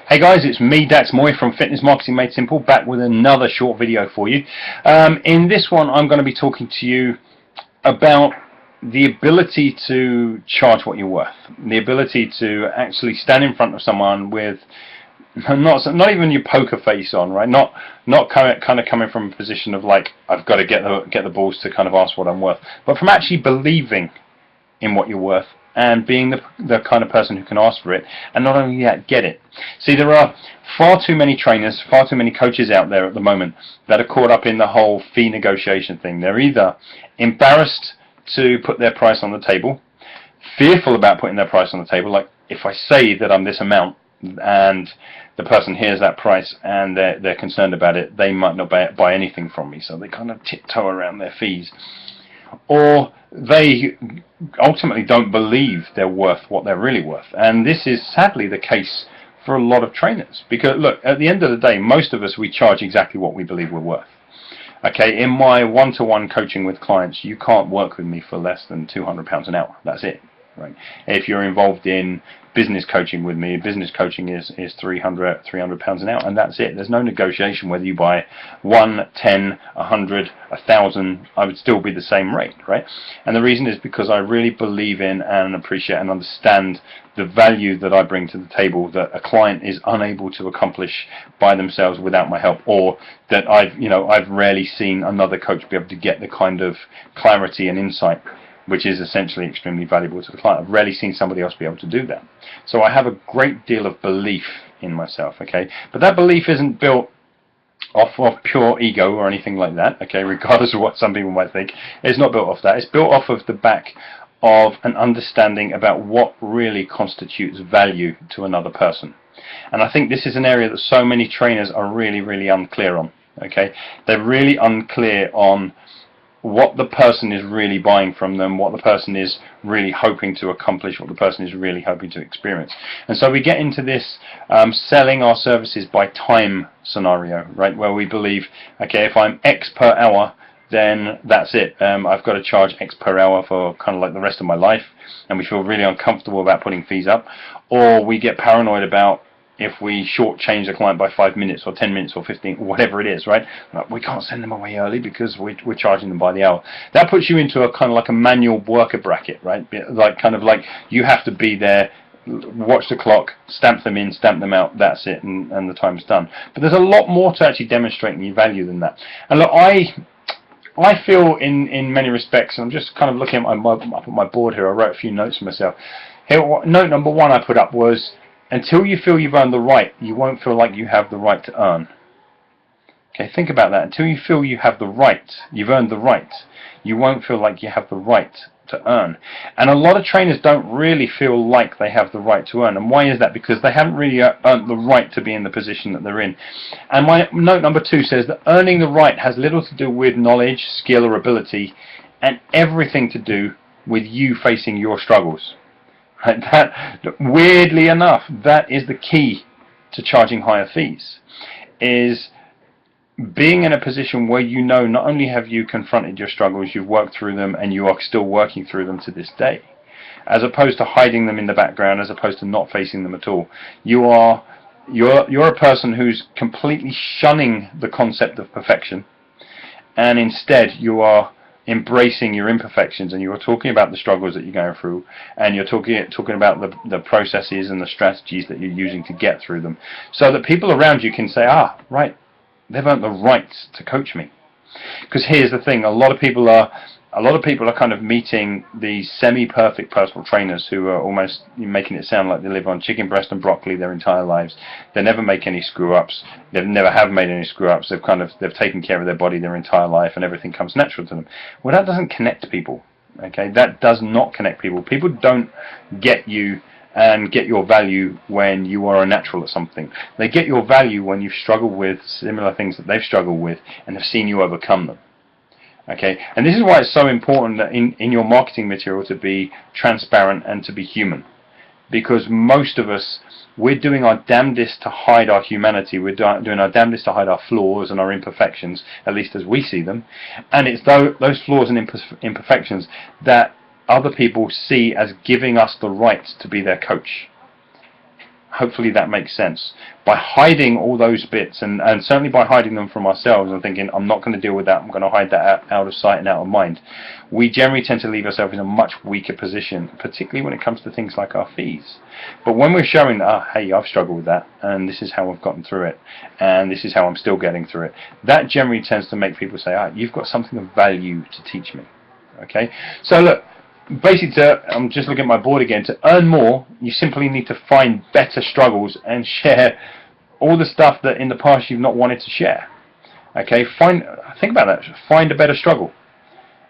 Hey guys, it's me, Dax Moy from Fitness Marketing Made Simple, back with another short video for you. In this one, I'm going to be talking to you about the ability to charge what you're worth, the ability to actually stand in front of someone with not even your poker face on, right? Not kind of coming from a position of like I've got to get the balls to kind of ask what I'm worth, but from actually believing in what you're worth and being the kind of person who can ask for it, and not only that, get it. See, there are far too many trainers, far too many coaches out there at the moment that are caught up in the whole fee negotiation thing. They're either embarrassed to put their price on the table, fearful about putting their price on the table, like if I say that I'm this amount and the person hears that price and they're concerned about it, they might not buy anything from me, so they kind of tiptoe around their fees. Or they ultimately don't believe they're worth what they're really worth. And this is sadly the case for a lot of trainers. Because look, at the end of the day, most of us, we charge exactly what we believe we're worth. Okay, in my one-to-one coaching with clients, you can't work with me for less than £200 an hour. That's it. Right. If you're involved in business coaching with me, business coaching is £300 an hour, and that's it. There's no negotiation whether you buy 1, 10, 100, 1,000. I would still be the same rate, right? And the reason is because I really believe in and appreciate and understand the value that I bring to the table that a client is unable to accomplish by themselves without my help, or that I've rarely seen another coach be able to get the kind of clarity and insight which is essentially extremely valuable to the client. I've rarely seen somebody else be able to do that. So I have a great deal of belief in myself, okay? But that belief isn't built off of pure ego or anything like that, okay, regardless of what some people might think. It's not built off that. It's built off of the back of an understanding about what really constitutes value to another person. And I think this is an area that so many trainers are really, really unclear on, okay? They're really unclear on what the person is really buying from them, what the person is really hoping to accomplish, what the person is really hoping to experience. And so we get into this selling our services by time scenario, right, where we believe, okay, if I'm X per hour, then that's it. I've got to charge X per hour for kind of like the rest of my life, and we feel really uncomfortable about putting fees up. Or we get paranoid about if we shortchange the client by 5 minutes or 10 minutes or 15, whatever it is, right? Like, we can't send them away early because we're charging them by the hour. That puts you into a kind of like a manual worker bracket, right? Like kind of like you have to be there, watch the clock, stamp them in, stamp them out, that's it, and the time's done. But there's a lot more to actually demonstrating your value than that. And look, I feel in many respects, and I'm just kind of looking at my board here, I wrote a few notes for myself. Here, note number one I put up was, until you feel you've earned the right, you won't feel like you have the right to earn. Okay, think about that. Until you feel you have the right, you've earned the right, you won't feel like you have the right to earn. And a lot of trainers don't really feel like they have the right to earn. And why is that? Because they haven't really earned the right to be in the position that they're in. And my note number two says that earning the right has little to do with knowledge, skill, or ability, and everything to do with you facing your struggles. That, weirdly enough, that is the key to charging higher fees, is being in a position where you know not only have you confronted your struggles, you've worked through them, and you are still working through them to this day, as opposed to hiding them in the background, as opposed to not facing them at all. You're a person who's completely shunning the concept of perfection, and instead you are embracing your imperfections, and you're talking about the struggles that you're going through, and you're talking about the processes and the strategies that you're using to get through them, so that people around you can say, ah, right, they've earned the right to coach me. Because here's the thing, a lot of people are kind of meeting these semi-perfect personal trainers who are almost making it sound like they live on chicken breast and broccoli their entire lives. They never make any screw-ups. They never have made any screw-ups. They've taken care of their body their entire life, and everything comes natural to them. Well, that doesn't connect people. Okay, that does not connect people. People don't get you and get your value when you are a natural at something. They get your value when you've struggled with similar things that they've struggled with and have seen you overcome them. Okay, and this is why it's so important that in your marketing material to be transparent and to be human, because most of us, we're doing our damnedest to hide our humanity, we're doing our damnedest to hide our flaws and our imperfections, at least as we see them, and it's those flaws and imperfections that other people see as giving us the right to be their coach. Hopefully that makes sense. By hiding all those bits, and certainly by hiding them from ourselves and thinking, I'm not going to deal with that, I'm going to hide that out of sight and out of mind, we generally tend to leave ourselves in a much weaker position, particularly when it comes to things like our fees. But when we're showing that, hey, I've struggled with that, and this is how I've gotten through it, and this is how I'm still getting through it, that generally tends to make people say, you've got something of value to teach me. Okay, so look, basically, I'm just looking at my board again. To earn more, you simply need to find better struggles and share all the stuff that in the past you've not wanted to share. Okay, think about that. Find a better struggle.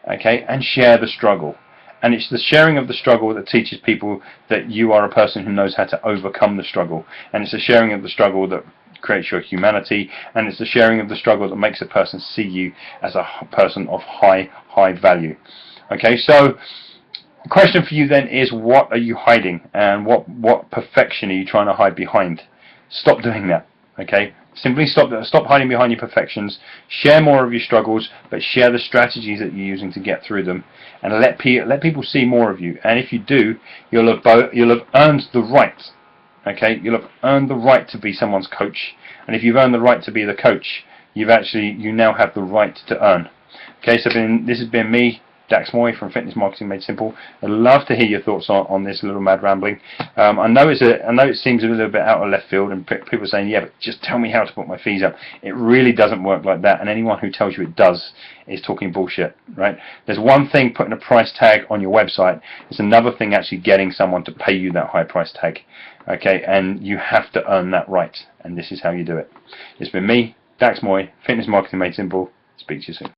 Okay, and share the struggle. And it's the sharing of the struggle that teaches people that you are a person who knows how to overcome the struggle. And it's the sharing of the struggle that creates your humanity, and it's the sharing of the struggle that makes a person see you as a person of high value. Okay, so the question for you then is, what are you hiding, and what perfection are you trying to hide behind? Stop doing that. Okay, simply stop hiding behind your perfections. Share more of your struggles, but share the strategies that you're using to get through them, and let people see more of you. And if you do, you'll have earned the right. Okay, you'll have earned the right to be someone's coach, and if you've earned the right to be the coach, you now have the right to earn. Okay, so this has been me, Dax Moy from Fitness Marketing Made Simple. I'd love to hear your thoughts on this little mad rambling. I know it seems a little bit out of left field, and people are saying, yeah, but just tell me how to put my fees up. It really doesn't work like that, and anyone who tells you it does is talking bullshit, right? There's one thing putting a price tag on your website. It's another thing actually getting someone to pay you that high price tag. Okay, and you have to earn that right, and this is how you do it. It's been me, Dax Moy, Fitness Marketing Made Simple. Speak to you soon.